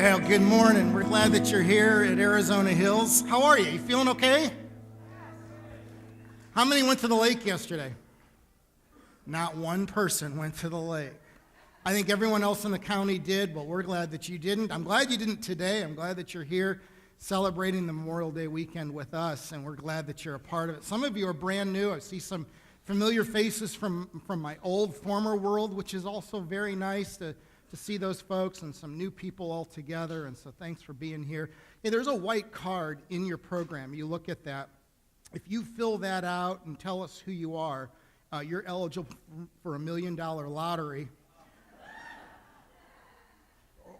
Well, good morning. We're glad that you're here at Arizona Hills. How are you? You feeling okay? How many went to the lake yesterday? Not one person went to the lake. I think everyone else in the county did, but we're glad that you didn't. I'm glad you didn't today. I'm glad that you're here celebrating the Memorial Day weekend with us, and we're glad that you're a part of it. Some of you are brand new. I see some familiar faces from my old former world, which is also very nice to see those folks and some new people all together, and so thanks for being here. Hey, there's a white card in your program. You look at that. If you fill that out and tell us who you are, you're eligible for $1 million lottery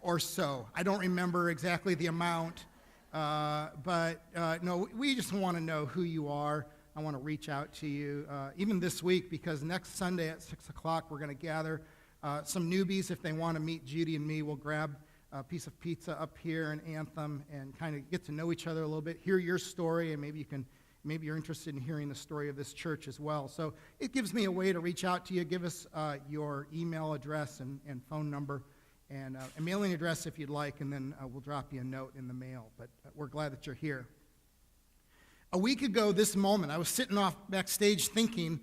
or so. I don't remember exactly the amount, but no, we just want to know who you are. I want to reach out to you, even this week, because next Sunday at 6 o'clock we're going to gather some newbies. If they want to meet Judy and me, we'll grab a piece of pizza up here in Anthem and kind of get to know each other a little bit, hear your story, and maybe you're interested in hearing the story of this church as well. So it gives me a way to reach out to you. Give us your email address and phone number and a mailing address if you'd like, and then we'll drop you a note in the mail. But we're glad that you're here. A week ago this moment, I was sitting off backstage thinking,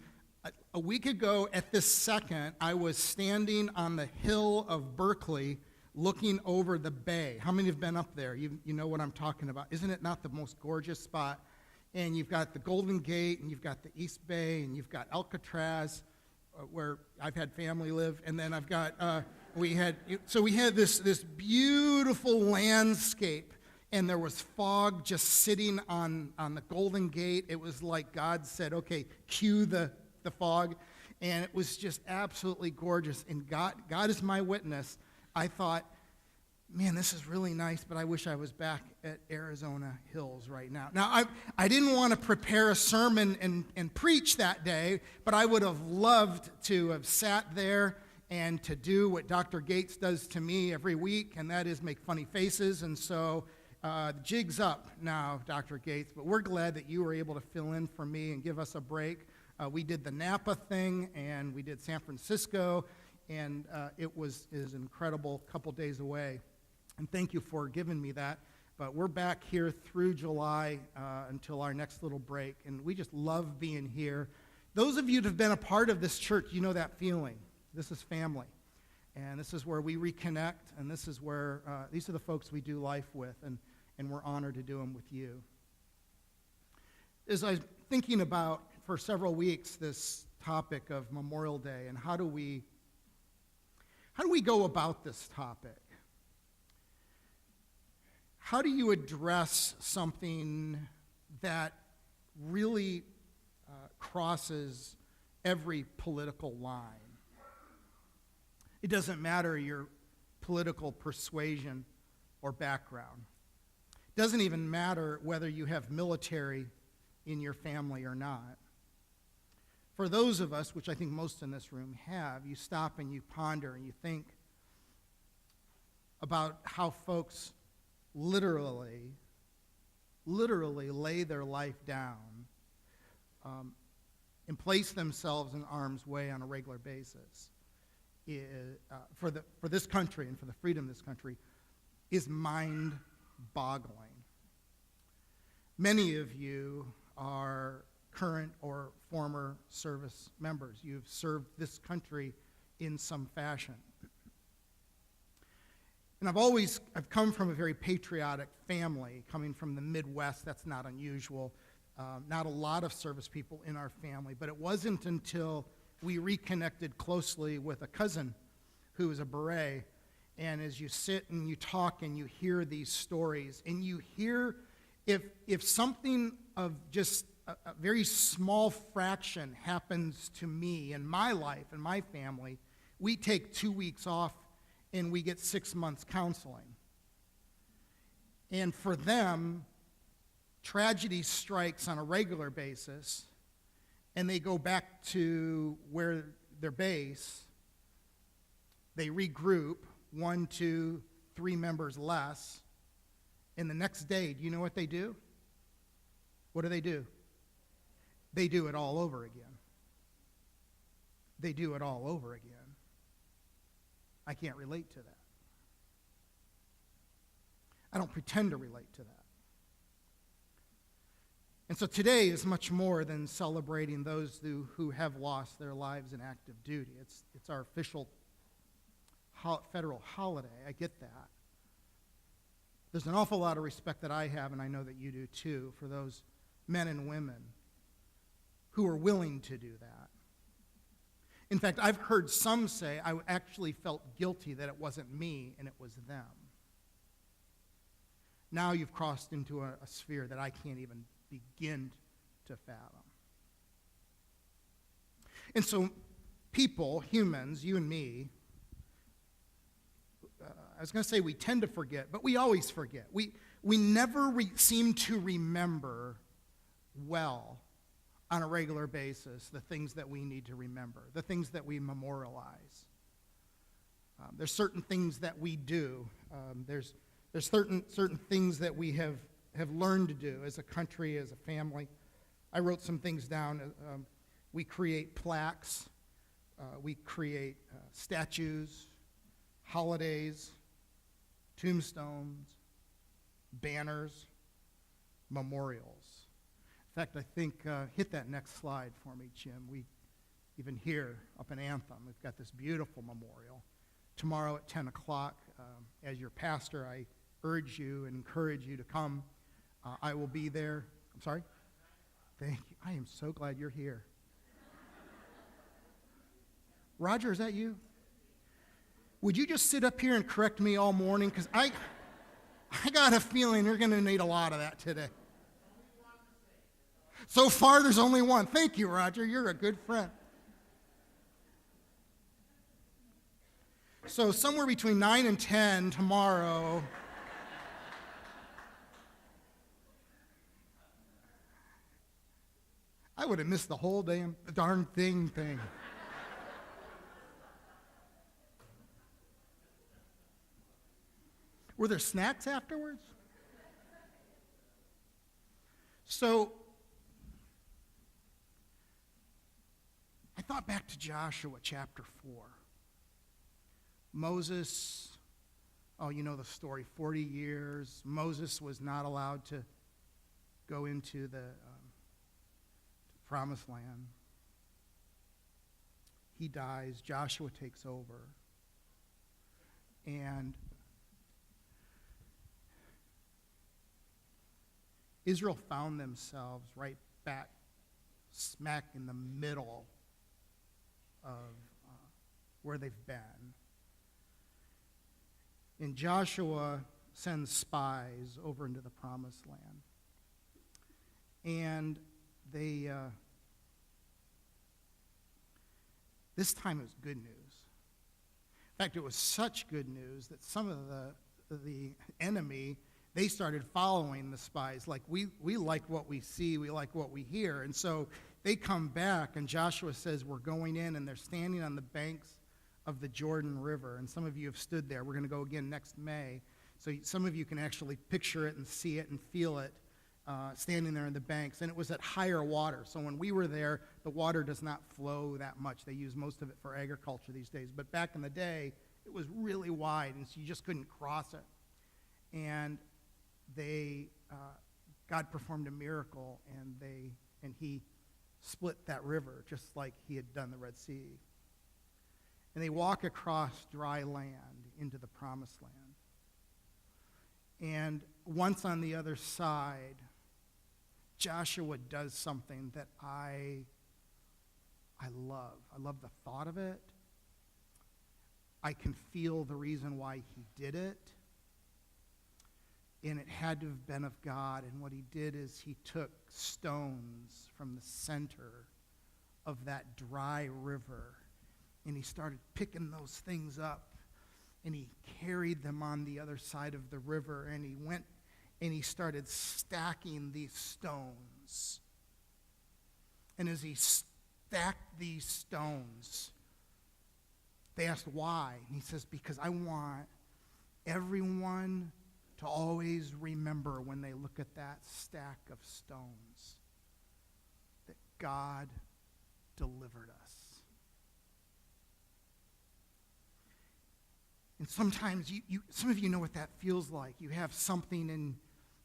a week ago at this second, I was standing on the hill of Berkeley looking over the bay. How many have been up there? You know what I'm talking about. Isn't it not the most gorgeous spot? And you've got the Golden Gate, and you've got the East Bay, and you've got Alcatraz, where I've had family live, and then I've got, we had this beautiful landscape, and there was fog just sitting on the Golden Gate. It was like God said, okay, cue the fog, and it was just absolutely gorgeous. And God is my witness. I thought, man, this is really nice, but I wish I was back at Arizona Hills right now. Now, I didn't want to prepare a sermon and preach that day, but I would have loved to have sat there and to do what Dr. Gates does to me every week, and that is make funny faces. And so the jig's up now, Dr. Gates, but we're glad that you were able to fill in for me and give us a break. We did the Napa thing, and we did San Francisco, and it was an incredible couple days away. And thank you for giving me that. But we're back here through July until our next little break, and we just love being here. Those of you that have been a part of this church, you know that feeling. This is family, and this is where we reconnect, and this is where these are the folks we do life with, and we're honored to do them with you. As I was thinking about for several weeks this topic of Memorial Day and how do we go about this topic? How do you address something that really crosses every political line? It doesn't matter your political persuasion or background. It doesn't even matter whether you have military in your family or not. For those of us, which I think most in this room have, you stop and you ponder and you think about how folks literally lay their life down and place themselves in harm's way on a regular basis for this country and for the freedom of this country is mind-boggling. Many of you are current or former service members. You've served this country in some fashion. And I've come from a very patriotic family, coming from the Midwest. That's not unusual. Not a lot of service people in our family, but it wasn't until we reconnected closely with a cousin who was a beret, and as you sit and you talk and you hear these stories, and you hear if something of just a very small fraction happens to me in my life and my family, we take 2 weeks off and we get 6 months counseling. And for them, tragedy strikes on a regular basis, and they go back to where their base. They regroup, 1, 2, 3 members less, and the next day, do you know what they do? What do? They do it all over again. They do it all over again. I can't relate to that. I don't pretend to relate to that. And so today is much more than celebrating those who have lost their lives in active duty. It's our official federal holiday. I get that. There's an awful lot of respect that I have, and I know that you do too, for those men and women who are willing to do that. In fact, I've heard some say I actually felt guilty that it wasn't me and it was them. Now you've crossed into a sphere that I can't even begin to fathom. And so people, humans, you and me, I was going to say we tend to forget, but we always forget. We never seem to remember well on a regular basis the things that we need to remember, the things that we memorialize. There's certain things that we do. There's certain things that we have learned to do as a country, as a family. I wrote some things down. We create plaques. We create statues, holidays, tombstones, banners, memorials. In fact, I think, hit that next slide for me, Jim. We even here up in Anthem, we've got this beautiful memorial. Tomorrow at 10 o'clock, as your pastor, I urge you and encourage you to come. I will be there. I'm sorry? Thank you. I am so glad you're here. Roger, is that you? Would you just sit up here and correct me all morning? Because I got a feeling you're going to need a lot of that today. So far, there's only one. Thank you, Roger. You're a good friend. So somewhere between 9 and 10 tomorrow, I would have missed the whole darn thing. Were there snacks afterwards? So I thought back to Joshua chapter 4. Moses, you know the story, 40 years. Moses was not allowed to go into the promised land. He dies. Joshua takes over. And Israel found themselves right back smack in the middle of where they've been. And Joshua sends spies over into the promised land. And they, this time it was good news. In fact, it was such good news that some of the enemy, they started following the spies. Like, we like what we see, we like what we hear. And so they come back, and Joshua says, we're going in, and they're standing on the banks of the Jordan River. And some of you have stood there. We're going to go again next May. So some of you can actually picture it and see it and feel it standing there in the banks. And it was at higher water. So when we were there, the water does not flow that much. They use most of it for agriculture these days. But back in the day, it was really wide, and so you just couldn't cross it. And God performed a miracle, and he split that river just like he had done the Red Sea. And they walk across dry land into the promised land. And once on the other side, Joshua does something that I love. I love the thought of it. I can feel the reason why he did it. And it had to have been of God. And what he did is he took stones from the center of that dry river, and he started picking those things up, and he carried them on the other side of the river, and he went and he started stacking these stones. And as he stacked these stones, they asked why. And he says, because I want everyone to always remember when they look at that stack of stones that God delivered us. And sometimes some of you know what that feels like. You have something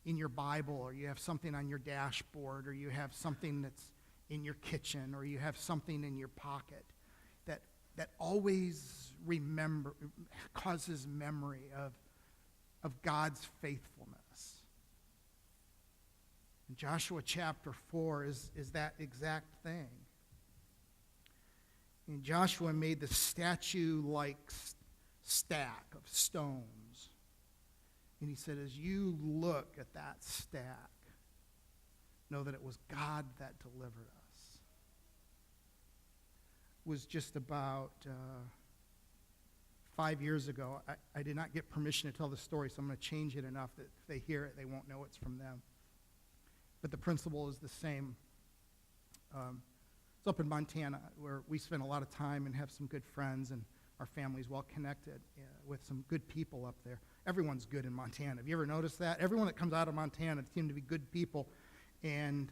in your Bible, or you have something on your dashboard, or you have something that's in your kitchen, or you have something in your pocket that always causes memory of God's faithfulness. And Joshua chapter 4 is that exact thing. And Joshua made the statue-like stack of stones. And he said, as you look at that stack, know that it was God that delivered us. It was just about 5 years ago. I did not get permission to tell the story, so I'm going to change it enough that if they hear it, they won't know it's from them. But the principle is the same. It's up in Montana, where we spend a lot of time and have some good friends, and our family's well connected with some good people up there. Everyone's good in Montana. Have you ever noticed that? Everyone that comes out of Montana seem to be good people, and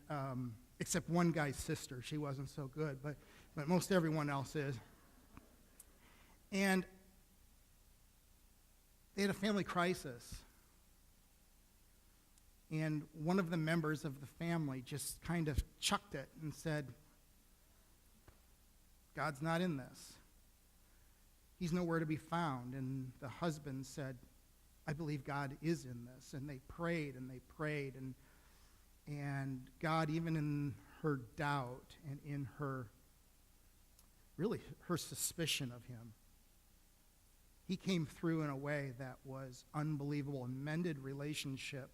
except one guy's sister. She wasn't so good, but most everyone else is. And they had a family crisis. And one of the members of the family just kind of chucked it and said, God's not in this. He's nowhere to be found. And the husband said, I believe God is in this. And they prayed and they prayed. And God, even in her doubt and in her, really her suspicion of him, he came through in a way that was unbelievable and mended relationship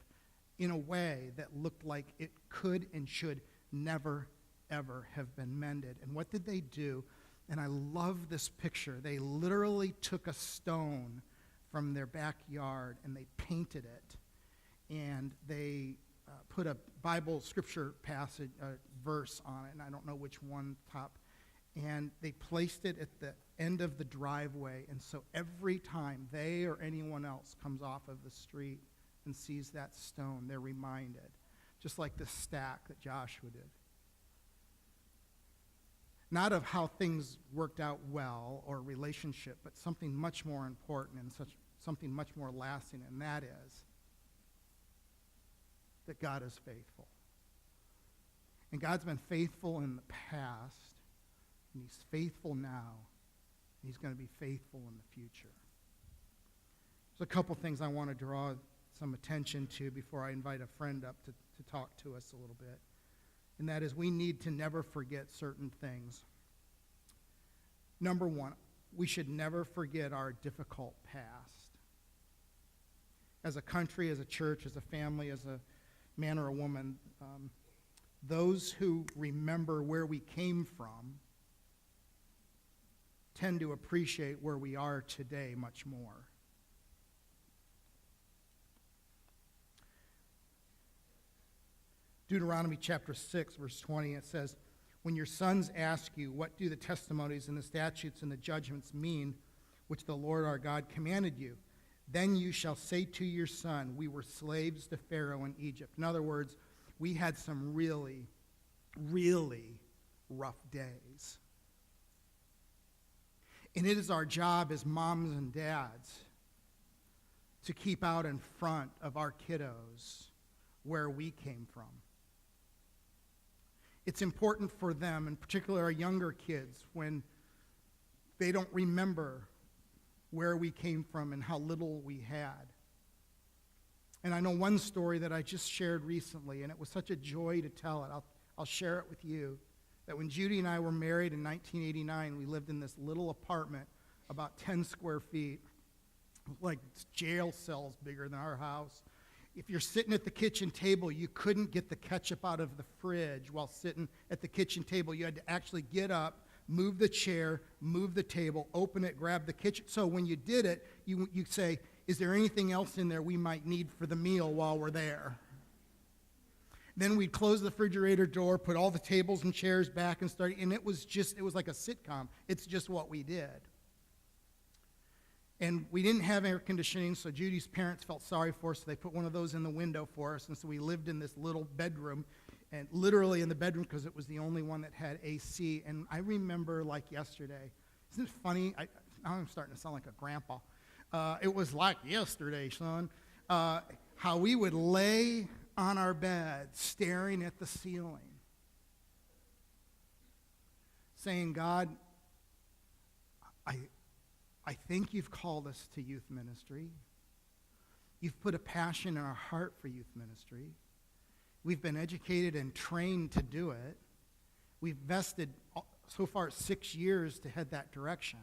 in a way that looked like it could and should never, ever have been mended. And what did they do? And I love this picture. They literally took a stone from their backyard and they painted it. And they put a Bible scripture passage, verse on it, and I don't know which one top. And they placed it at the end of the driveway. And so every time they or anyone else comes off of the street and sees that stone, they're reminded, just like the stack that Joshua did. Not of how things worked out well or relationship, but something much more important and something much more lasting, and that is that God is faithful. And God's been faithful in the past, and he's faithful now, and he's going to be faithful in the future. There's a couple things I want to draw some attention to before I invite a friend up to talk to us a little bit. And that is, we need to never forget certain things. Number one, we should never forget our difficult past. As a country, as a church, as a family, as a man or a woman, those who remember where we came from tend to appreciate where we are today much more. Deuteronomy chapter 6, verse 20, it says, when your sons ask you, what do the testimonies and the statutes and the judgments mean, which the Lord our God commanded you? Then you shall say to your son, we were slaves to Pharaoh in Egypt. In other words, we had some really, really rough days. And it is our job as moms and dads to keep out in front of our kiddos where we came from. It's important for them, in particular our younger kids, when they don't remember where we came from and how little we had. And I know one story that I just shared recently, and it was such a joy to tell it. I'll share it with you. That when Judy and I were married in 1989, we lived in this little apartment, about 10 square feet, like jail cells bigger than our house. If you're sitting at the kitchen table, you couldn't get the ketchup out of the fridge while sitting at the kitchen table. You had to actually get up, move the chair, move the table, open it, grab the kitchen. So when you did it, you say, is there anything else in there we might need for the meal while we're there? Then we'd close the refrigerator door, put all the tables and chairs back and start, and it was like a sitcom. It's just what we did. And we didn't have air conditioning, so Judy's parents felt sorry for us, so they put one of those in the window for us, and so we lived in this little bedroom, and literally in the bedroom because it was the only one that had AC. And I remember like yesterday, isn't it funny? Now I'm starting to sound like a grandpa. It was like yesterday, son. How we would lay on our bed staring at the ceiling, saying, God, I think you've called us to youth ministry. You've put a passion in our heart for youth ministry. We've been educated and trained to do it. We've vested so far 6 years to head that direction.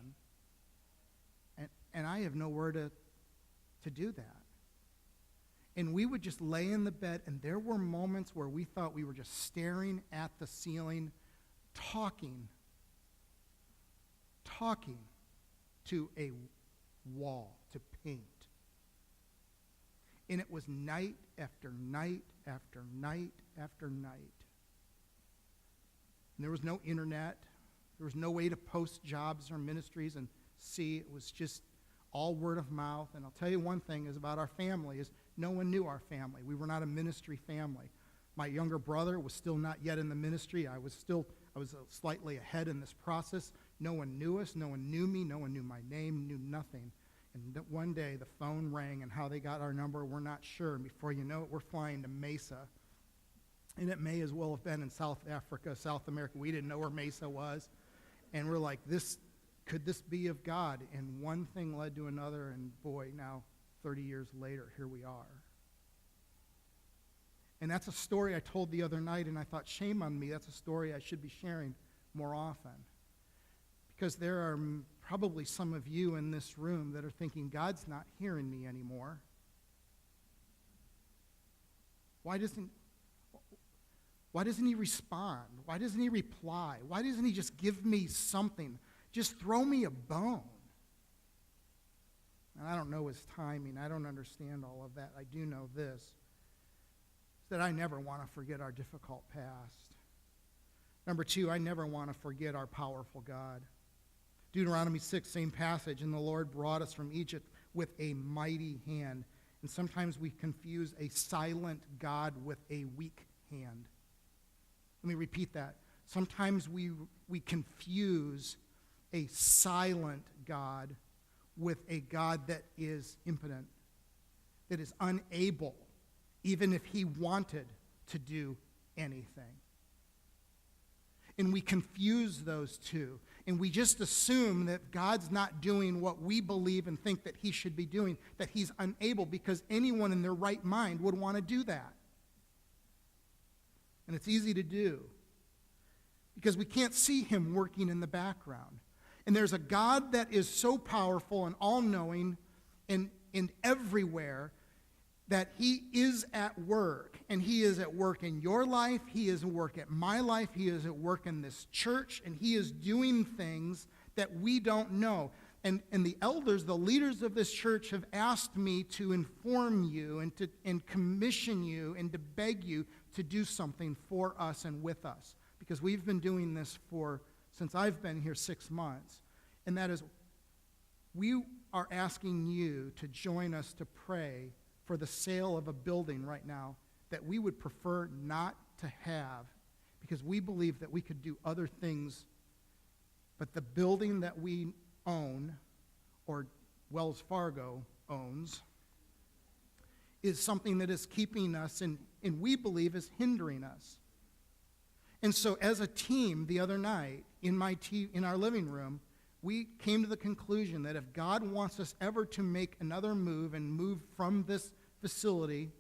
And I have nowhere to do that. And we would just lay in the bed, and there were moments where we thought we were just staring at the ceiling, talking to a wall, to paint. And it was night after night after night after night. And there was no internet. There was no way to post jobs or ministries and see. It was just all word of mouth. And I'll tell you one thing is about our family is no one knew our family. We were not a ministry family. My younger brother was still not yet in the ministry. I was slightly ahead in this process. No one knew us. No one knew me. No one knew my name, knew nothing. And one day the phone rang, and how they got our number, we're not sure. And before you know it, we're flying to Mesa. And it may as well have been in South Africa, South America. We didn't know where Mesa was. And we're like, could this be of God? And one thing led to another, and boy, now 30 years later, here we are. And that's a story I told the other night, and I thought, shame on me. That's a story I should be sharing more often. Because there are probably some of you in this room that are thinking, God's not hearing me anymore. Why doesn't he respond? Why doesn't he reply? Why doesn't he just give me something? Just throw me a bone. And I don't know his timing. I don't understand all of that. I do know this, that I never want to forget our difficult past. Number 2, I never want to forget our powerful God. Deuteronomy 6, same passage, and the Lord brought us from Egypt with a mighty hand. And sometimes we confuse a silent God with a weak hand. Let me repeat that. Sometimes we confuse a silent God with a God that is impotent, that is unable, even if he wanted to do anything. And we confuse those two. And we just assume that God's not doing what we believe and think that he should be doing, that he's unable, because anyone in their right mind would want to do that. And it's easy to do, because we can't see him working in the background. And there's a God that is so powerful and all-knowing and everywhere, that he is at work, and he is at work in your life, he is at work at my life, he is at work in this church, and he is doing things that we don't know. And the elders, the leaders of this church, have asked me to inform you and commission you and to beg you to do something for us and with us, because we've been doing this since I've been here 6 months, and that is, we are asking you to join us to pray for the sale of a building right now that we would prefer not to have, because we believe that we could do other things, but the building that we own, or Wells Fargo owns, is something that is keeping us and we believe is hindering us. And so as a team the other night in our living room, we came to the conclusion that if God wants us ever to make another move and move from this facility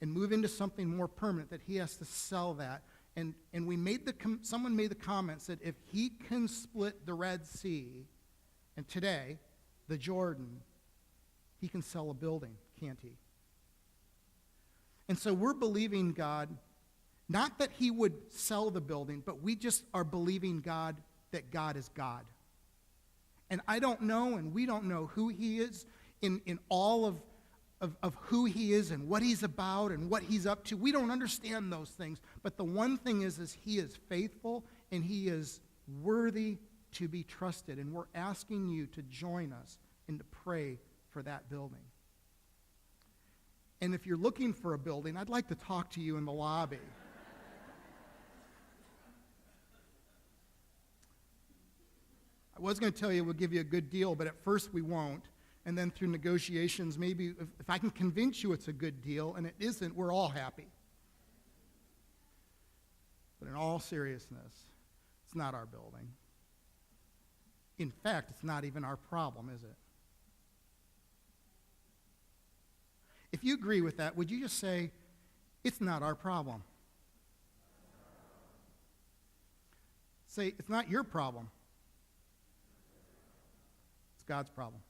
and move into something more permanent, that he has to sell that. And someone made the comment, said, if he can split the Red Sea, and today, the Jordan, he can sell a building, can't he? And so we're believing God, not that he would sell the building, but we just are believing God that God is God. And I don't know, and we don't know who he is in all of who he is and what he's about and what he's up to. We don't understand those things. But the one thing is he is faithful and he is worthy to be trusted. And we're asking you to join us and to pray for that building. And if you're looking for a building, I'd like to talk to you in the lobby. I was going to tell you we'll give you a good deal, but at first we won't. and then through negotiations, maybe if I can convince you it's a good deal, and it isn't, we're all happy. But in all seriousness, it's not our building. In fact, it's not even our problem, is it? If you agree with that, would you just say, it's not our problem? Say, it's not your problem. It's God's problem.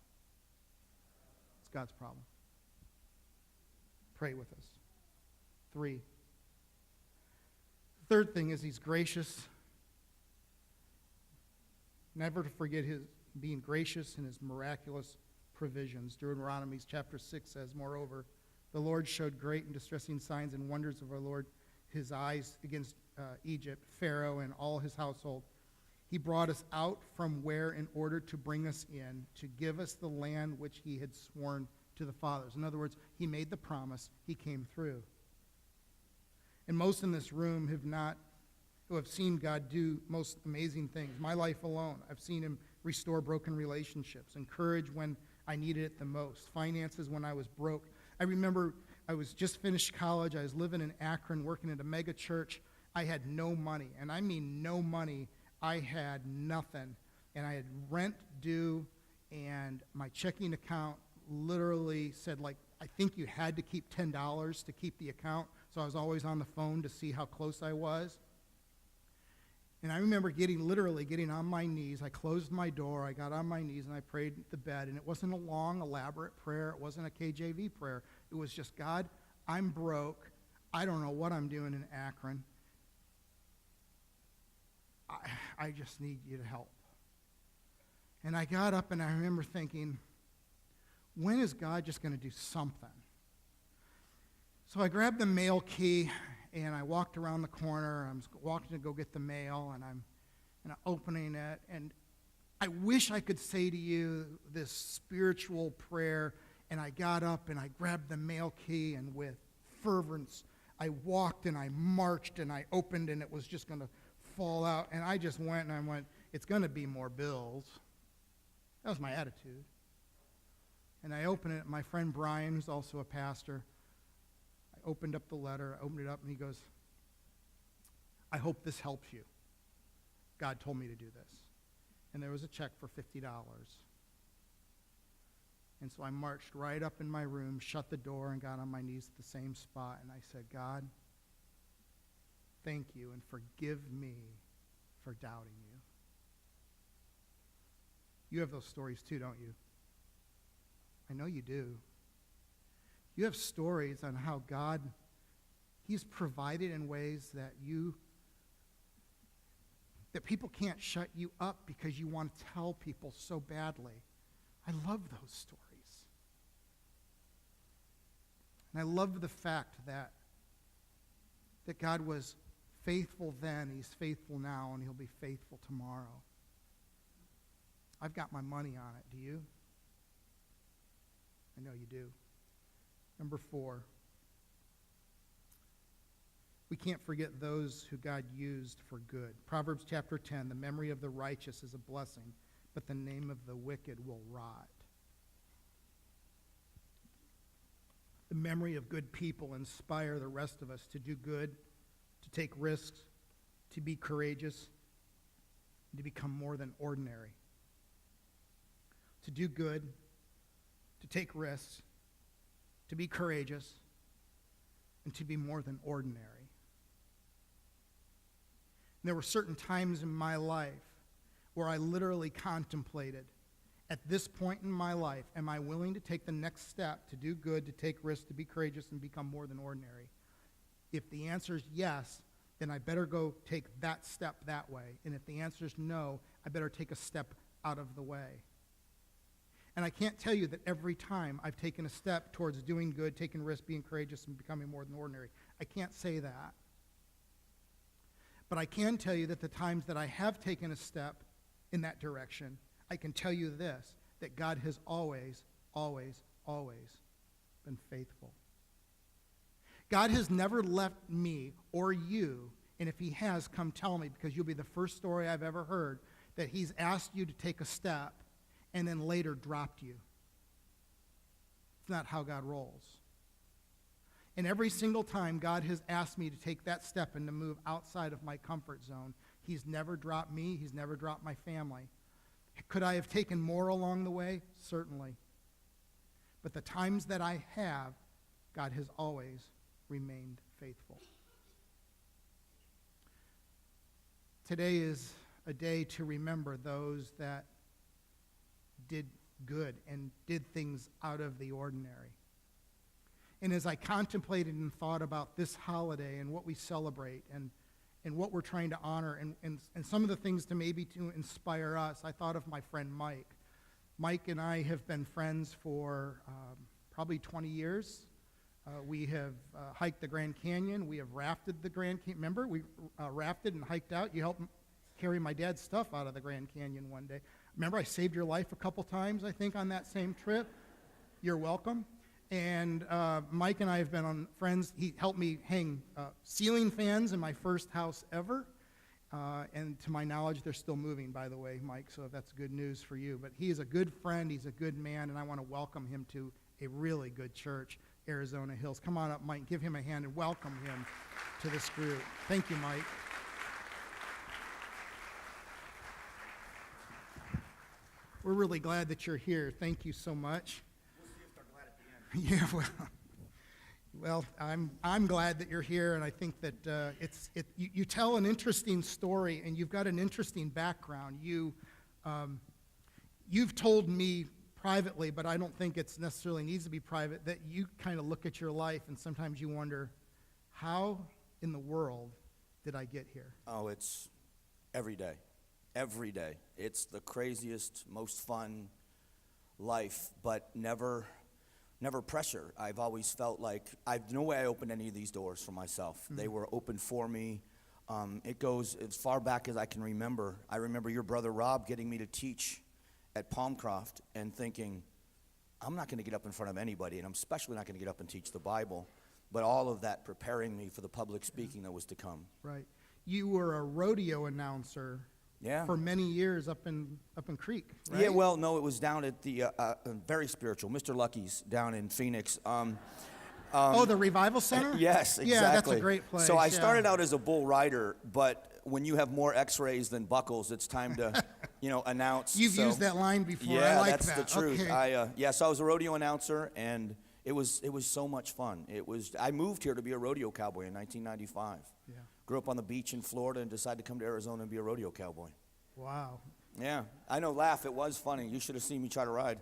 It's God's problem. Pray with us. 3. The third thing is he's gracious. Never to forget his being gracious in his miraculous provisions. Deuteronomy chapter 6 says, moreover, the Lord showed great and distressing signs and wonders of our Lord, his eyes against Egypt, Pharaoh, and all his household. He brought us out from where in order to bring us in, to give us the land which he had sworn to the fathers. In other words, he made the promise, he came through. And most in this room who have seen God do most amazing things. My life alone, I've seen him restore broken relationships, encourage when I needed it the most, finances when I was broke. I remember I was just finished college. I was living in Akron, working at a mega church. I had no money, and I mean no money. I had nothing, and I had rent due, and my checking account literally said, like, I think you had to keep $10 to keep the account, so I was always on the phone to see how close I was. And I remember literally getting on my knees. I closed my door, I got on my knees, and I prayed at the bed. And it wasn't a long, elaborate prayer. It wasn't a KJV prayer. It was just, God, I'm broke. I don't know what I'm doing in Akron. I just need you to help. And I got up, and I remember thinking, when is God just going to do something? So I grabbed the mail key, and I walked around the corner. I was walking to go get the mail, and I'm opening it. And I wish I could say to you this spiritual prayer, and I got up, and I grabbed the mail key, and with fervence, I walked, and I marched, and I opened, and it was just going to fall out. And I just went, and I went, it's going to be more bills. That was my attitude. And I opened it. My friend Brian, who's also a pastor, I opened up the letter, opened it up, and he goes, I hope this helps you. God told me to do this. And there was a check for $50. And so I marched right up in my room, shut the door, and got on my knees at the same spot. And I said, God, thank you, and forgive me for doubting you. You have those stories too, don't you? I know you do. You have stories on how God, he's provided in ways that people can't shut you up because you want to tell people so badly. I love those stories. And I love the fact that God was faithful then, he's faithful now, and he'll be faithful tomorrow. I've got my money on it. Do you? I know you do. Number 4, we can't forget those who God used for good. Proverbs chapter 10, the memory of the righteous is a blessing, but the name of the wicked will rot. The memory of good people inspire the rest of us to do good, to take risks, to be courageous, and to become more than ordinary. To do good, to take risks, to be courageous, and to be more than ordinary. And there were certain times in my life where I literally contemplated, at this point in my life, am I willing to take the next step to do good, to take risks, to be courageous, and become more than ordinary? If the answer is yes, then I better go take that step that way. And if the answer is no, I better take a step out of the way. And I can't tell you that every time I've taken a step towards doing good, taking risks, being courageous, and becoming more than ordinary. I can't say that. But I can tell you that the times that I have taken a step in that direction, I can tell you this, that God has always, always, always been faithful. God has never left me or you, and if he has, come tell me, because you'll be the first story I've ever heard that he's asked you to take a step and then later dropped you. not how God rolls. And every single time God has asked me to take that step and to move outside of my comfort zone, he's never dropped me, he's never dropped my family. Could I have taken more along the way? Certainly. But the times that I have, God has always remained faithful. Today is a day to remember those that did good and did things out of the ordinary. And as I contemplated and thought about this holiday and what we celebrate and what we're trying to honor and some of the things to maybe to inspire us, I thought of my friend Mike. Mike and I have been friends for probably 20 years. We have hiked the Grand Canyon. We have rafted the Grand Canyon. Remember, we rafted and hiked out. You helped carry my dad's stuff out of the Grand Canyon one day. Remember, I saved your life a couple times, I think, on that same trip. You're welcome. And Mike and I have been on friends. He helped me hang ceiling fans in my first house ever. And to my knowledge, they're still moving, by the way, Mike, so that's good news for you. But he is a good friend. He's a good man, and I want to welcome him to a really good church, Arizona Hills. Come on up, Mike. Give him a hand and welcome him to this group. Thank you, Mike. We're really glad that you're here. Thank you so much. We'll see if they're glad at the end. Yeah, well, I'm glad that you're here, and I think that you tell an interesting story, and you've got an interesting background. You've told me privately, but I don't think it's necessarily needs to be private, that you kind of look at your life, and sometimes you wonder, how in the world did I get here? Oh, it's every day. Every day. It's the craziest, most fun life, but never pressure. I've always felt like no way I opened any of these doors for myself. Mm-hmm. They were open for me. It goes as far back as I can remember. I remember your brother Rob getting me to teach at Palmcroft and thinking, I'm not going to get up in front of anybody, and I'm especially not going to get up and teach the Bible, but all of that preparing me for the public speaking that was to come. Right. You were a rodeo announcer. Yeah. For many years up in Creek, right? Yeah, well, no, it was down at the very spiritual, Mr. Lucky's down in Phoenix. The Revival Center? Yes, exactly. Yeah, that's a great place. So I started out as a bull rider, but when you have more X-rays than buckles, it's time to, announce. You've used that line before. Yeah, I like that's that. the truth. Okay. So I was a rodeo announcer, and it was so much fun. I moved here to be a rodeo cowboy in 1995. Yeah. Grew up on the beach in Florida and decided to come to Arizona and be a rodeo cowboy. Wow. Yeah, I know, laugh. It was funny. You should have seen me try to ride.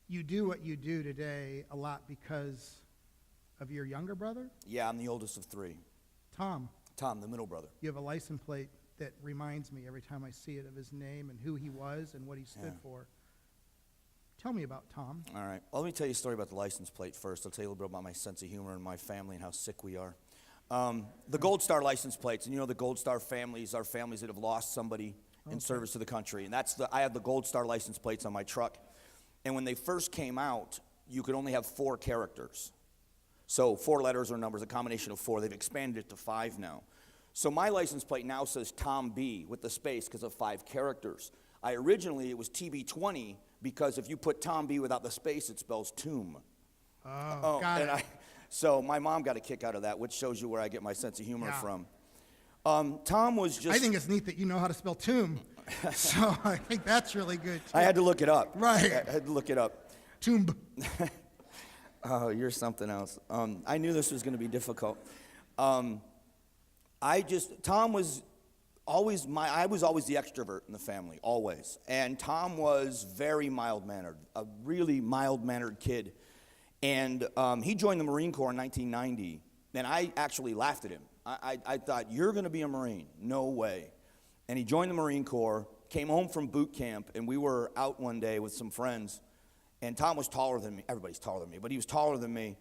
You do what you do today a lot because of your younger brother? Yeah, I'm the oldest of three. Tom, the middle brother. you have a license plate that reminds me every time I see it of his name and who he was and what he stood for. Tell me about Tom. All right. Well, let me tell you a story about the license plate first. I'll tell you a little bit about my sense of humor and my family and how sick we are. The Gold Star license plates, and the Gold Star families are families that have lost somebody in service to the country. And I have the Gold Star license plates on my truck. And when they first came out, you could only have 4 characters. So 4 letters or numbers, a combination of 4. They've expanded it to 5 now. So my license plate now says Tom B with the space because of 5 characters. Originally, it was TB20 because if you put Tom B without the space, it spells tomb. Oh, got it. So my mom got a kick out of that, which shows you where I get my sense of humor from. Tom was just... I think it's neat that you know how to spell tomb. So I think that's really good, too. I had to look it up. Right. I had to look it up. Tomb. Oh, you're something else. I knew this was going to be difficult. Tom was always I was always the extrovert in the family, always. And Tom was very mild-mannered, a really mild-mannered kid. And he joined the Marine Corps in 1990, and I actually laughed at him. I thought, you're going to be a Marine? No way. And he joined the Marine Corps, came home from boot camp, and we were out one day with some friends, and Tom was taller than me. Everybody's taller than me, but he was taller than me.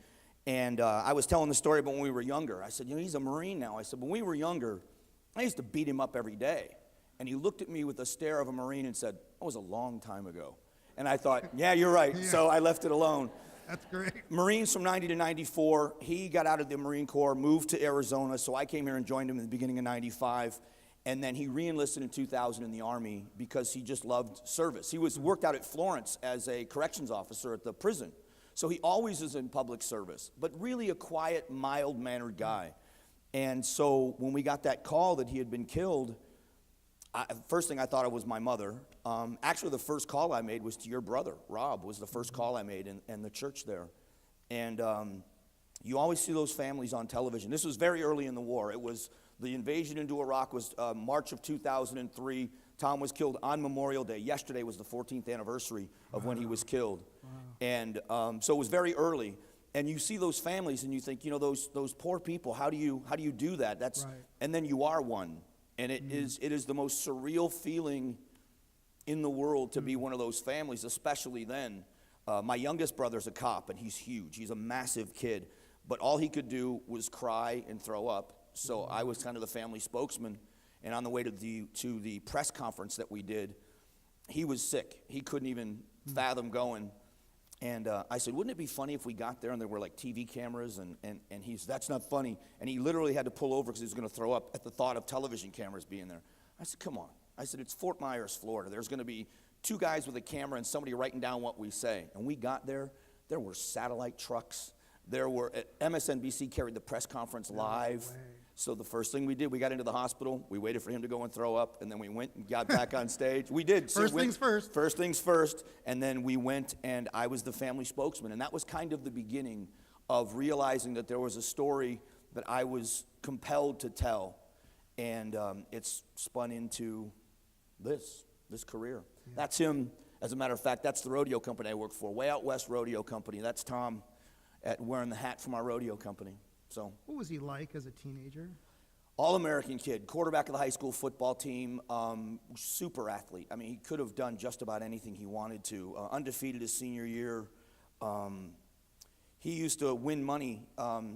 And I was telling the story about when we were younger. I said, he's a Marine now. I said, when we were younger, I used to beat him up every day. And he looked at me with the stare of a Marine and said, that was a long time ago. And I thought, yeah, you're right. Yeah. So I left it alone. That's great. Marines from 90 to 94. He got out of the Marine Corps, moved to Arizona, so I came here and joined him in the beginning of 95. And then he re-enlisted in 2000 in the Army because he just loved service. He worked out at Florence as a corrections officer at the prison. So he always is in public service, but really a quiet, mild-mannered guy. And so when we got that call that he had been killed, first thing I thought it was my mother. Actually, the first call I made was to your brother, Rob, was the first call I made in the church there. And you always see those families on television. This was very early in the war. It was the invasion into Iraq was March of 2003. Tom was killed on Memorial Day. Yesterday was the 14th anniversary of when he was killed. Wow. And so it was very early. And you see those families and you think, those poor people, how do you do that? That's right. And then you are one. And it is the most surreal feeling in the world to be one of those families, especially then. My youngest brother's a cop, and he's huge. He's a massive kid. But all he could do was cry and throw up. So I was kind of the family spokesman. And on the way to the press conference that we did, he was sick. He couldn't even fathom going. And I said, wouldn't it be funny if we got there and there were like TV cameras? And he's, that's not funny. And he literally had to pull over because he was going to throw up at the thought of television cameras being there. I said, come on. I said, it's Fort Myers, Florida. There's going to be 2 guys with a camera and somebody writing down what we say. And we got there. There were satellite trucks. There were, MSNBC carried the press conference live. So the first thing we did, we got into the hospital. We waited for him to go and throw up, and then we went and got back on stage. We did. First things first. First things first, and then we went, and I was the family spokesman. And that was kind of the beginning of realizing that there was a story that I was compelled to tell. And it's spun into this career. Yeah. That's him. As a matter of fact, that's the rodeo company I work for, Way Out West Rodeo Company. That's Tom wearing the hat from our rodeo company. So, what was he like as a teenager? All-American kid, quarterback of the high school football team, super athlete. I mean, he could have done just about anything he wanted to. Undefeated his senior year. He used to win money,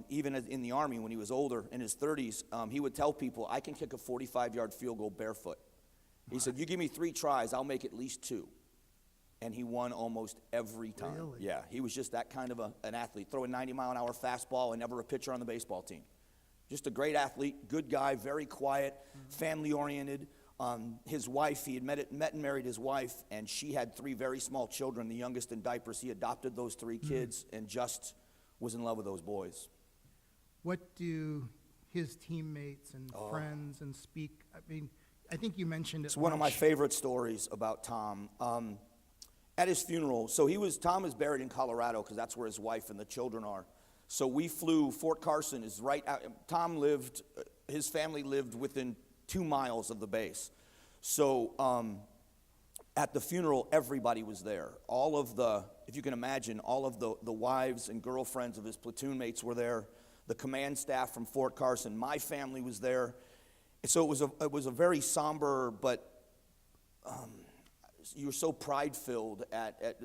even in the Army when he was older, in his 30s. He would tell people, I can kick a 45-yard field goal barefoot. He said, you give me 3 tries, I'll make at least 2. And he won almost every time. Really? Yeah, he was just that kind of an athlete. Throw a 90-mile-an-hour fastball and never a pitcher on the baseball team. Just a great athlete, good guy, very quiet, family-oriented. His wife, he had met and married his wife, and she had 3 very small children, the youngest in diapers. He adopted those 3 kids and just was in love with those boys. What do his teammates and friends and I mean, I think you mentioned it. It's one of my favorite stories about Tom. At his funeral, Tom is buried in Colorado because that's where his wife and the children are. So we flew, Fort Carson is right out. His family lived within 2 miles of the base. So at the funeral, everybody was there. If you can imagine, all of the wives and girlfriends of his platoon mates were there. The command staff from Fort Carson, my family was there. So it was a very somber, but you were so pride-filled at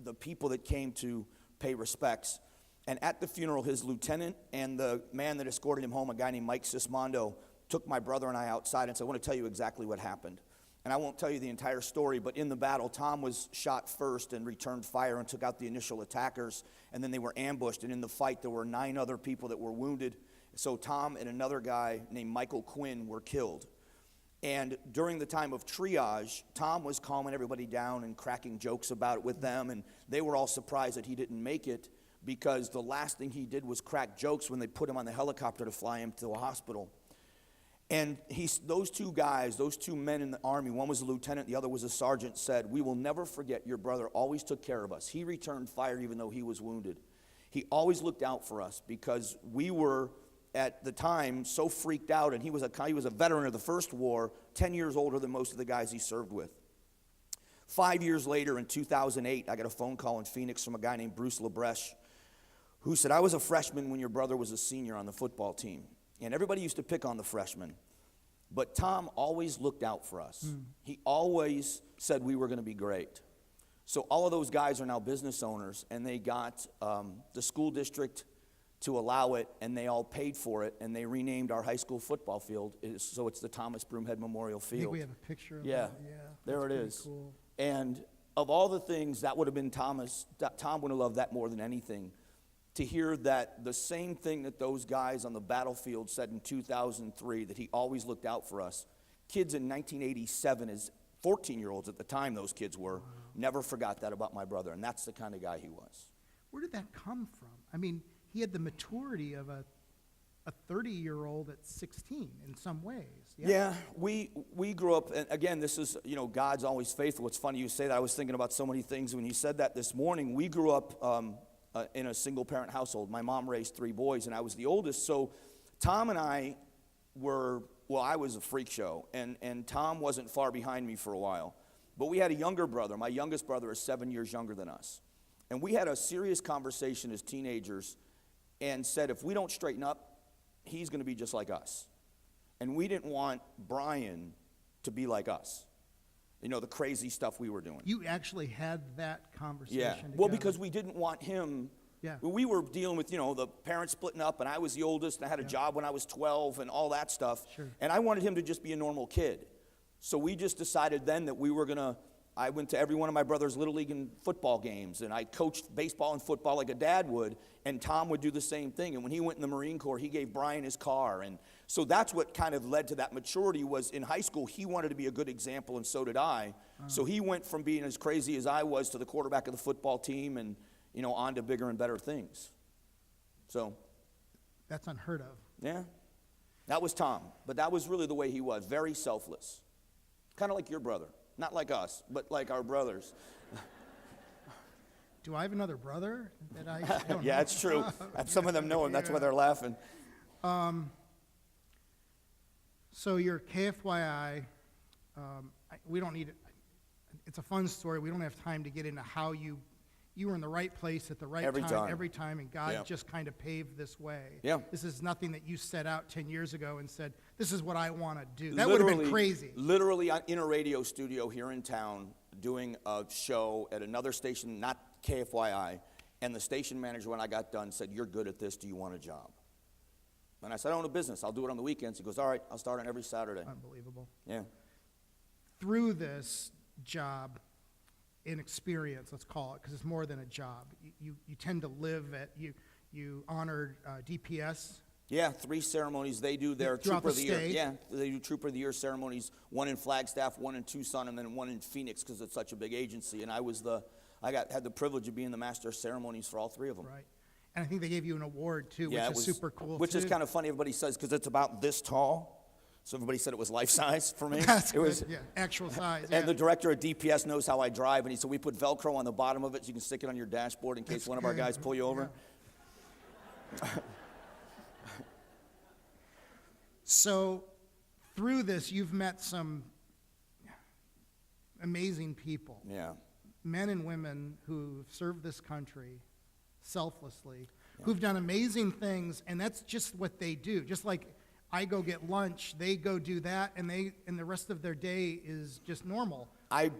the people that came to pay respects. And at the funeral, his lieutenant and the man that escorted him home, a guy named Mike Sismondo, took my brother and I outside and said, I want to tell you exactly what happened. And I won't tell you the entire story, but in the battle, Tom was shot first and returned fire and took out the initial attackers, and then they were ambushed. And in the fight, there were 9 other people that were wounded. So Tom and another guy named Michael Quinn were killed. And during the time of triage, Tom was calming everybody down and cracking jokes about it with them, and they were all surprised that he didn't make it because the last thing he did was crack jokes when they put him on the helicopter to fly him to a hospital. And those 2 guys, those 2 men in the Army, one was a lieutenant, the other was a sergeant, said, we will never forget your brother always took care of us. He returned fire even though he was wounded. He always looked out for us because we were at the time so freaked out, and he was a veteran of the First War, 10 years older than most of the guys he served with. 5 years later, in 2008, I got a phone call in Phoenix from a guy named Bruce Labreche, who said, I was a freshman when your brother was a senior on the football team. And everybody used to pick on the freshmen. But Tom always looked out for us. He always said we were going to be great. So all of those guys are now business owners, and they got the school district to allow it, and they all paid for it, and they renamed our high school football field, so it's the Thomas Broomhead Memorial Field. I think we have a picture of that. Yeah, there it is. Cool. And of all the things, that would have been Tom would have loved that more than anything. To hear that the same thing that those guys on the battlefield said in 2003, that he always looked out for us, kids in 1987, as 14-year-olds at the time those kids were, never forgot that about my brother, and that's the kind of guy he was. Where did that come from? I mean, he had the maturity of a 30-year-old at 16 in some ways. Yeah, we grew up, and again, this is, God's always faithful. It's funny you say that. I was thinking about so many things when you said that this morning. We grew up in a single-parent household. My mom raised 3 boys, and I was the oldest. So Tom and I I was a freak show, and Tom wasn't far behind me for a while. But we had a younger brother. My youngest brother is 7 years younger than us. And we had a serious conversation as teenagers and said, if we don't straighten up, he's going to be just like us. And we didn't want Brian to be like us. The crazy stuff we were doing. You actually had that conversation Yeah. together. Well, because we didn't want him. Yeah. We were dealing with, the parents splitting up, and I was the oldest, and I had a job when I was 12 and all that stuff. Sure. And I wanted him to just be a normal kid. So we just decided then that we were going to, I went to every one of my brother's Little League and football games, and I coached baseball and football like a dad would, and Tom would do the same thing. And when he went in the Marine Corps, he gave Brian his car. And so that's what kind of led to that maturity. Was in high school, he wanted to be a good example, and so did I. So he went from being as crazy as I was to the quarterback of the football team, and on to bigger and better things. So That's unheard of. yeah, that was Tom. But that was really the way he was, very selfless. Kind of like your brother. Not like us, but like our brothers. Do I have another brother that I don't Yeah, know? it's true. Some of them know him. That's why they're laughing. So your KFYI, we don't need it. It's a fun story. We don't have time to get into how you were in the right place at the right Every time. every time, and God Yeah. just kind of paved this way. Yeah. This is nothing that you set out 10 years ago and said, this is what I want to do. That would have been crazy. Literally in a radio studio here in town doing a show at another station, not KFYI, and the station manager, when I got done, said, "You're good at this. Do you want a job?" And I said, "I own a business. I'll do it on the weekends." He goes, "All right, I'll start on every Saturday." Unbelievable. Yeah. Through this job and experience, let's call it, because it's more than a job. You tend to live at, you honored DPS. Yeah, 3 ceremonies. They do their Throughout Trooper of the the Year. state? Yeah, they do Trooper of the Year ceremonies, one in Flagstaff, one in Tucson, and then one in Phoenix because it's such a big agency. And I had the privilege of being the master of ceremonies for all 3 of them. Right. And I think they gave you an award, too, Yeah, which is super cool, Which is too. kind of funny, everybody says, because it's about this tall. So everybody said it was life size for me. That's it was, good. Yeah, actual size. And the yeah. director at DPS knows how I drive, and he said, we put Velcro on the bottom of it so you can stick it on your dashboard in case one of our guys pull you over. So through this, you've met some amazing people, Yeah. men and women who've served this country selflessly, who've done amazing things, and that's just what they do. Just like I go get lunch, they go do that, and the rest of their day is just normal.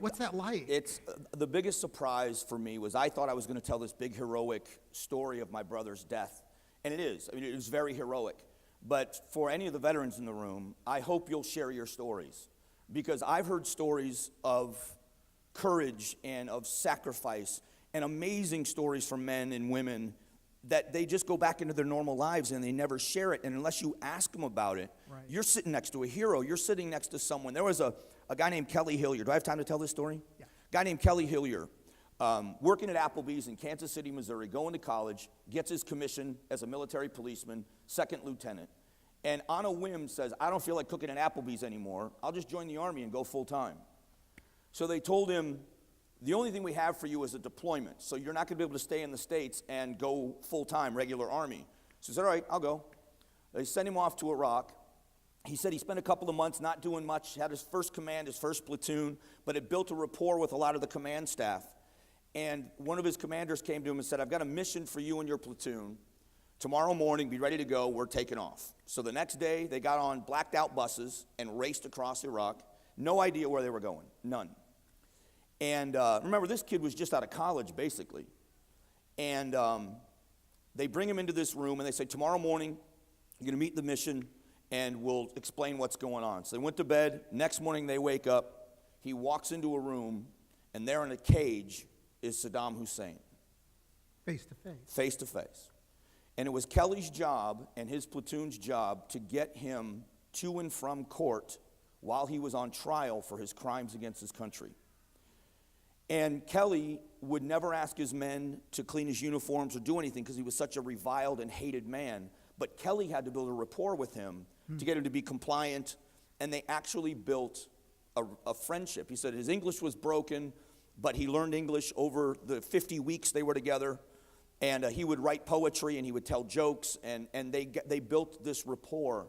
What's that like? It's the biggest surprise for me was I thought I was going to tell this big heroic story of my brother's death, and it is. I mean, it was very heroic. But for any of the veterans in the room, I hope you'll share your stories, because I've heard stories of courage and of sacrifice and amazing stories from men and women that they just go back into their normal lives and they never share it. And unless you ask them about it, Right. You're sitting next to a hero. You're sitting next to someone. There was a guy named Kelly Hillier. Do I have time to tell this story? Yeah. Guy named Kelly Hillier, working at Applebee's in Kansas City, Missouri, going to college, gets his commission as a military policeman, 2nd lieutenant, and on a whim says, I don't feel like cooking at Applebee's anymore. I'll just join the Army and go full time. So they told him, the only thing we have for you is a deployment, so you're not going to be able to stay in the States and go full-time, regular Army. So he said, all right, I'll go. They sent him off to Iraq. He said he spent a couple of months not doing much, had his first command, his first platoon, but it built a rapport with a lot of the command staff. And one of his commanders came to him and said, I've got a mission for you and your platoon. Tomorrow morning, be ready to go, we're taking off. So the next day, they got on blacked-out buses and raced across Iraq. No idea where they were going, none. And remember, this kid was just out of college, basically. And they bring him into this room, and they say, tomorrow morning, you're going to meet the mission, and we'll explain what's going on. So they went to bed. Next morning, they wake up. He walks into a room, and there in a cage is Saddam Hussein. Face to face. Face to face. And it was Kelly's job and his platoon's job to get him to and from court while he was on trial for his crimes against his country. And Kelly would never ask his men to clean his uniforms or do anything because he was such a reviled and hated man. But Kelly had to build a rapport with him to get him to be compliant, and they actually built a friendship. He said his English was broken, but he learned English over the 50 weeks they were together, and he would write poetry and he would tell jokes, and they built this rapport.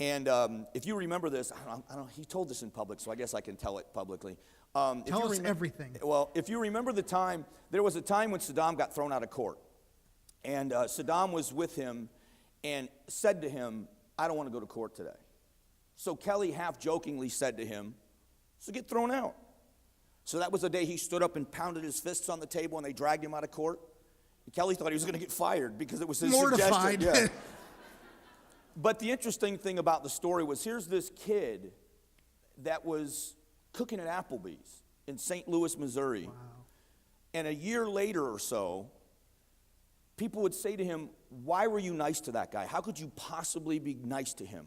And if you remember this, I don't know, he told this in public, so I guess I can tell it publicly. Tell us everything. Well, if you remember the time, there was a time when Saddam got thrown out of court, and Saddam was with him and said to him, I don't want to go to court today. So Kelly half-jokingly said to him, so get thrown out. So that was the day he stood up and pounded his fists on the table and they dragged him out of court. And Kelly thought he was going to get fired because it was his Mortified. suggestion. Yeah. But the interesting thing about the story was here's this kid that was cooking at Applebee's in St. Louis, Missouri. Wow. And a year later or so, people would say to him, why were you nice to that guy? How could you possibly be nice to him?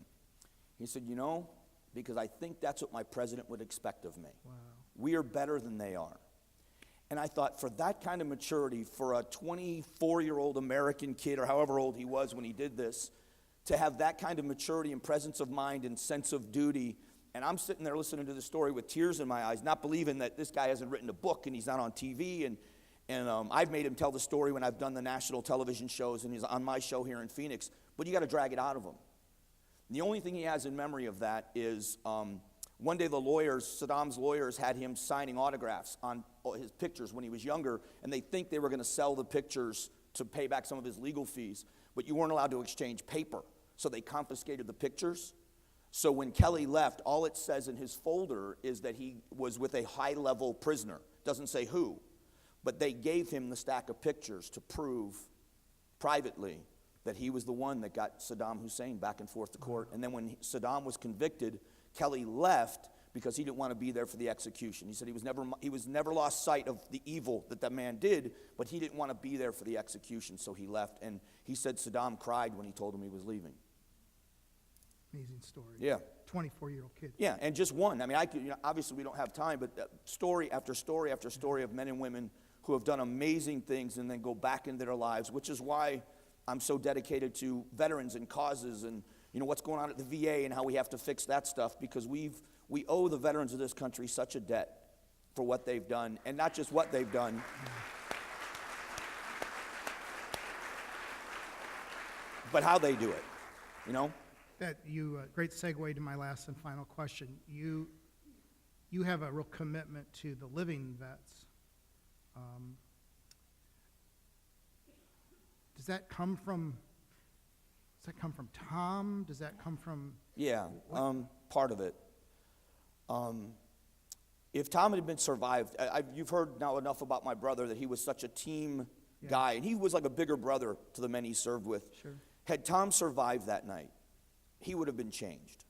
He said, you know, because I think that's what my president would expect of me. Wow. We are better than they are. And I thought for that kind of maturity, for a 24-year-old American kid, or however old he was when he did this, to have that kind of maturity and presence of mind and sense of duty. And I'm sitting there listening to the story with tears in my eyes, not believing that this guy hasn't written a book and he's not on TV. And I've made him tell the story when I've done the national television shows, and he's on my show here in Phoenix. But you got to drag it out of him. The only thing he has in memory of that is one day the lawyers, Saddam's lawyers, had him signing autographs on his pictures when he was younger, and they think they were going to sell the pictures to pay back some of his legal fees. But you weren't allowed to exchange paper, so they confiscated the pictures. So when Kelly left, all it says in his folder is that he was with a high-level prisoner. Doesn't say who. But they gave him the stack of pictures to prove privately that he was the one that got Saddam Hussein back and forth to court. And then when Saddam was convicted, Kelly left because he didn't want to be there for the execution. He said he was never lost sight of the evil that that man did, but he didn't want to be there for the execution, so he left. And he said Saddam cried when he told him he was leaving. Amazing story. Yeah. 24-year-old kid. Yeah, and just one. I mean, obviously we don't have time, but story after story after story of men and women who have done amazing things and then go back into their lives, which is why I'm so dedicated to veterans and causes and what's going on at the VA and how we have to fix that stuff, because we owe the veterans of this country such a debt for what they've done, and not just what they've done, but how they do it, That great segue to my last and final question. You have a real commitment to the living vets. Does that come from Tom? Does that come from? Yeah, part of it. If Tom had been survived, you've heard now enough about my brother that he was such a team guy, and he was like a bigger brother to the men he served with. Sure. Had Tom survived that night, he would have been changed.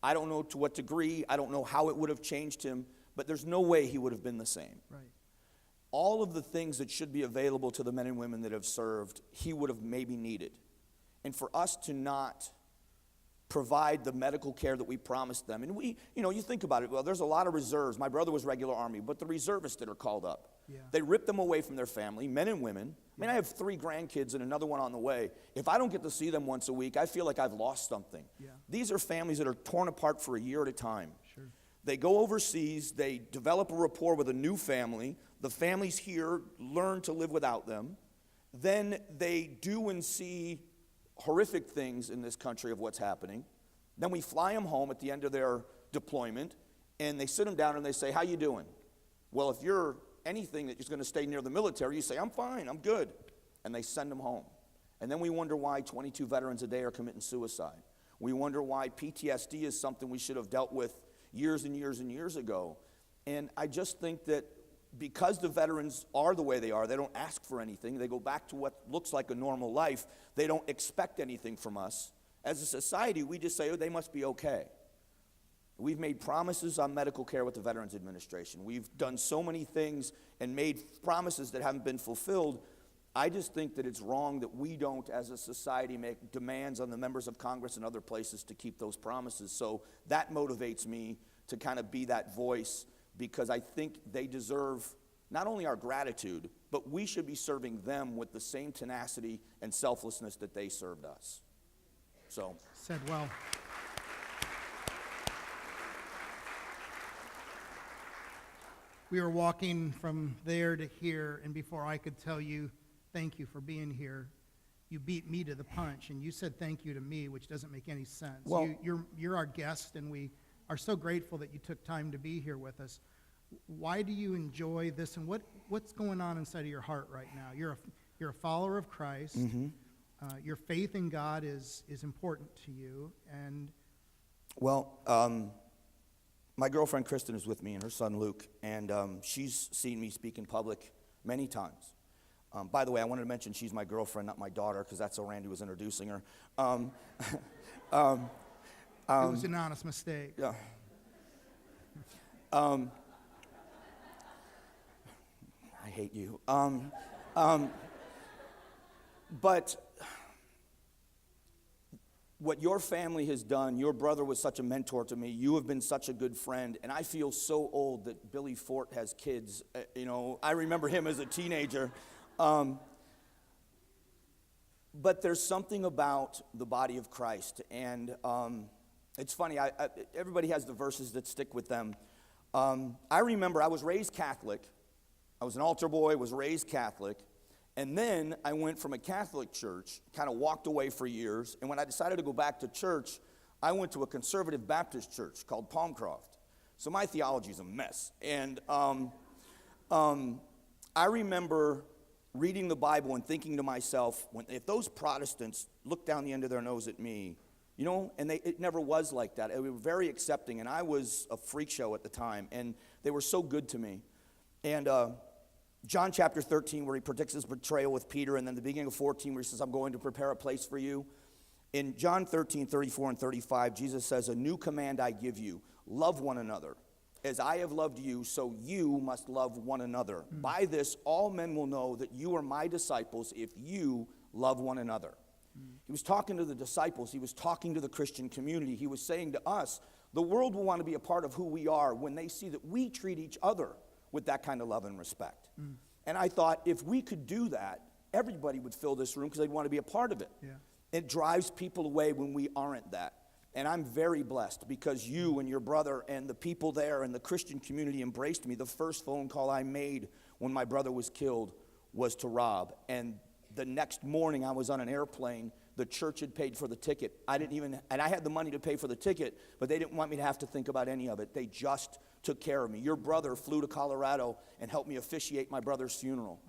I don't know to what degree, I don't know how it would have changed him, but there's no way he would have been the same. Right. All of the things that should be available to the men and women that have served, he would have maybe needed. And for us to not provide the medical care that we promised them, and you think about it, well, there's a lot of reserves. My brother was regular Army, but the reservists that are called up, they rip them away from their family, men and women. I mean, I have 3 grandkids and another one on the way. If I don't get to see them once a week, I feel like I've lost something. Yeah. These are families that are torn apart for a year at a time. Sure. They go overseas, they develop a rapport with a new family. The families here learn to live without them. Then they do and see horrific things in this country of what's happening. Then we fly them home at the end of their deployment, and they sit them down and they say, how you doing? Well, if you're anything that is going to stay near the military, you say, I'm fine, I'm good. And they send them home. And then we wonder why 22 veterans a day are committing suicide. We wonder why PTSD is something we should have dealt with years and years and years ago. And I just think that because the veterans are the way they are, they don't ask for anything. They go back to what looks like a normal life. They don't expect anything from us. As a society, we just say, oh, they must be okay. We've made promises on medical care with the Veterans Administration. We've done so many things and made promises that haven't been fulfilled. I just think that it's wrong that we don't, as a society, make demands on the members of Congress and other places to keep those promises. So that motivates me to kind of be that voice, because I think they deserve not only our gratitude, but we should be serving them with the same tenacity and selflessness that they served us. So, Said well. We were walking from there to here, and before I could tell you thank you for being here, you beat me to the punch, and you said thank you to me, which doesn't make any sense. Well, you're our guest, and we are so grateful that you took time to be here with us. Why do you enjoy this, and what's going on inside of your heart right now? You're a follower of Christ. mm-hmm. Your faith in God is important to you, and Well, my girlfriend Kristen is with me and her son Luke, and she's seen me speak in public many times. By the way, I wanted to mention she's my girlfriend, not my daughter, because that's how Randy was introducing her. it was an honest mistake. Yeah. I hate you. But what your family has done, your brother was such a mentor to me. You have been such a good friend, and I feel so old that Billy Fort has kids. I remember him as a teenager. But there's something about the body of Christ, and it's funny. Everybody has the verses that stick with them. I remember I was raised Catholic. I was an altar boy, was raised Catholic. And then I went from a Catholic church, kind of walked away for years, and when I decided to go back to church, I went to a conservative Baptist church called Palmcroft. So my theology is a mess. And I remember reading the Bible and thinking to myself, if those Protestants look down the end of their nose at me, and it never was like that. They were very accepting, and I was a freak show at the time, and they were so good to me. And John chapter 13, where he predicts his betrayal with Peter, and then the beginning of 14, where he says, I'm going to prepare a place for you. In John 13, 34 and 35, Jesus says, a new command I give you, love one another. As I have loved you, so you must love one another. By this, all men will know that you are my disciples if you love one another. He was talking to the disciples. He was talking to the Christian community. He was saying to us, the world will want to be a part of who we are when they see that we treat each other with that kind of love and respect. And I thought, if we could do that, everybody would fill this room because they'd want to be a part of it. Yeah. It drives people away when we aren't that. And I'm very blessed because you and your brother and the people there and the Christian community embraced me. The first phone call I made when my brother was killed was to Rob. And the next morning I was on an airplane. The church had paid for the ticket. And I had the money to pay for the ticket, but they didn't want me to have to think about any of it. They just took care of me. Your brother flew to Colorado and helped me officiate my brother's funeral.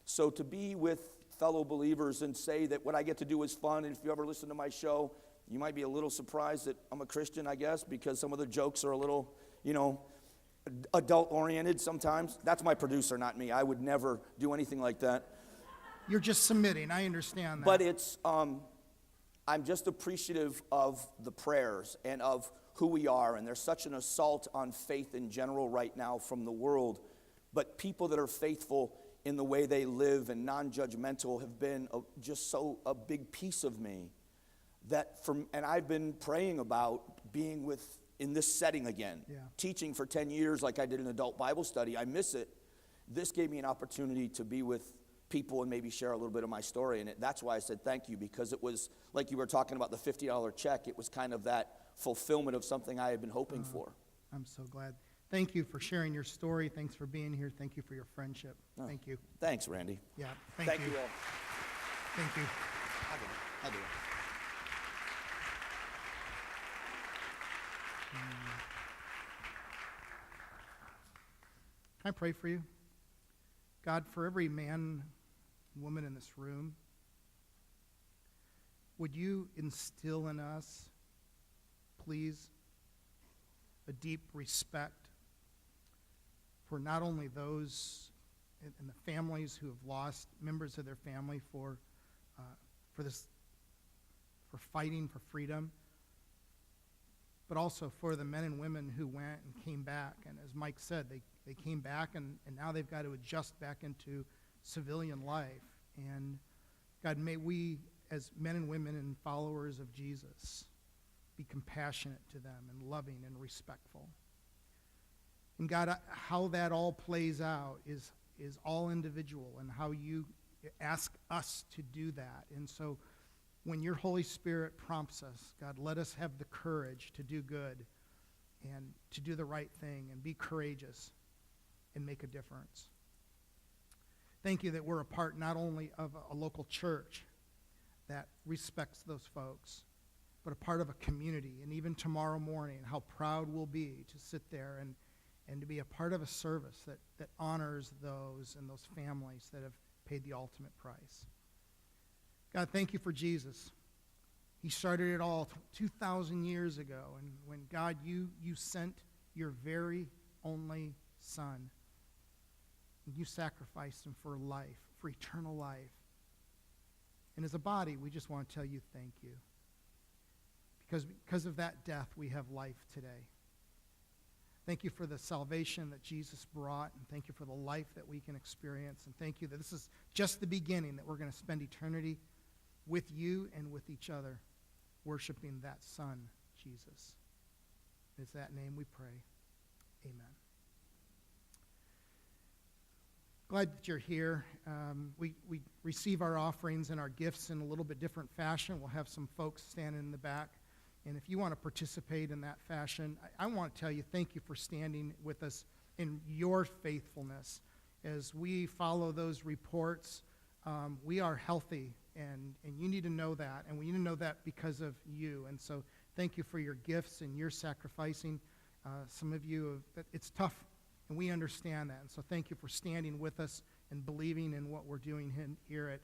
So to be with fellow believers and say that what I get to do is fun, and if you ever listen to my show, you might be a little surprised that I'm a Christian, I guess, because some of the jokes are a little, adult-oriented sometimes. That's my producer, not me. I would never do anything like that. You're just submitting. I understand that. But it's, I'm just appreciative of the prayers and of who we are, and there's such an assault on faith in general right now from the world, but people that are faithful in the way they live and non-judgmental have been just so a big piece of me and I've been praying about being in this setting again. Yeah. Teaching for 10 years like I did an adult Bible study. I miss it. This gave me an opportunity to be with people and maybe share a little bit of my story, and that's why I said thank you, because it was like you were talking about the $50 check. It was kind of that fulfillment of something I had been hoping for. I'm so glad. Thank you for sharing your story. Thanks for being here. Thank you for your friendship. Thank you. Thanks, Randy. Yeah, thank you. Thank you all. Thank you. I'll do it. Can I pray for you? God, for every man and woman in this room, would you instill in us, please, a deep respect for not only those in the families who have lost members of their family for fighting for freedom, but also for the men and women who went and came back. And as Mike said, they came back and now they've got to adjust back into civilian life. And God, may we, as men and women and followers of Jesus, be compassionate to them and loving and respectful. And God, how that all plays out is all individual, and how you ask us to do that. And so when your Holy Spirit prompts us, God, let us have the courage to do good and to do the right thing and be courageous and make a difference. Thank you that we're a part not only of a local church that respects those folks, but a part of a community. And even tomorrow morning, how proud we'll be to sit there and to be a part of a service that honors those and those families that have paid the ultimate price. God, thank you for Jesus. He started it all 2,000 years ago. And when, God, you sent your very only Son, and you sacrificed him for life, for eternal life. And as a body, we just want to tell you thank you. Because of that death, we have life today. Thank you for the salvation that Jesus brought, and thank you for the life that we can experience. And thank you that this is just the beginning, that we're going to spend eternity with you and with each other, worshiping that Son, Jesus. It's that name we pray. Amen. Glad that you're here. We receive our offerings and our gifts in a little bit different fashion. We'll have some folks standing in the back. And if you want to participate in that fashion, I want to tell you thank you for standing with us in your faithfulness. As we follow those reports, we are healthy, and you need to know that. And we need to know that because of you. And so thank you for your gifts and your sacrificing. Some of you, it's tough, and we understand that. And so thank you for standing with us and believing in what we're doing here at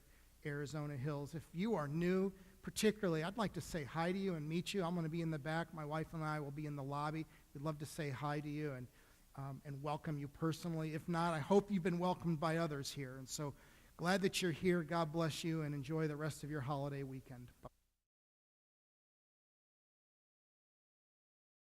Arizona Hills. If you are new, particularly, I'd like to say hi to you and meet you. I'm going to be in the back. My wife and I will be in the lobby. We'd love to say hi to you and welcome you personally. If not, I hope you've been welcomed by others here. And so glad that you're here. God bless you, and enjoy the rest of your holiday weekend. Bye.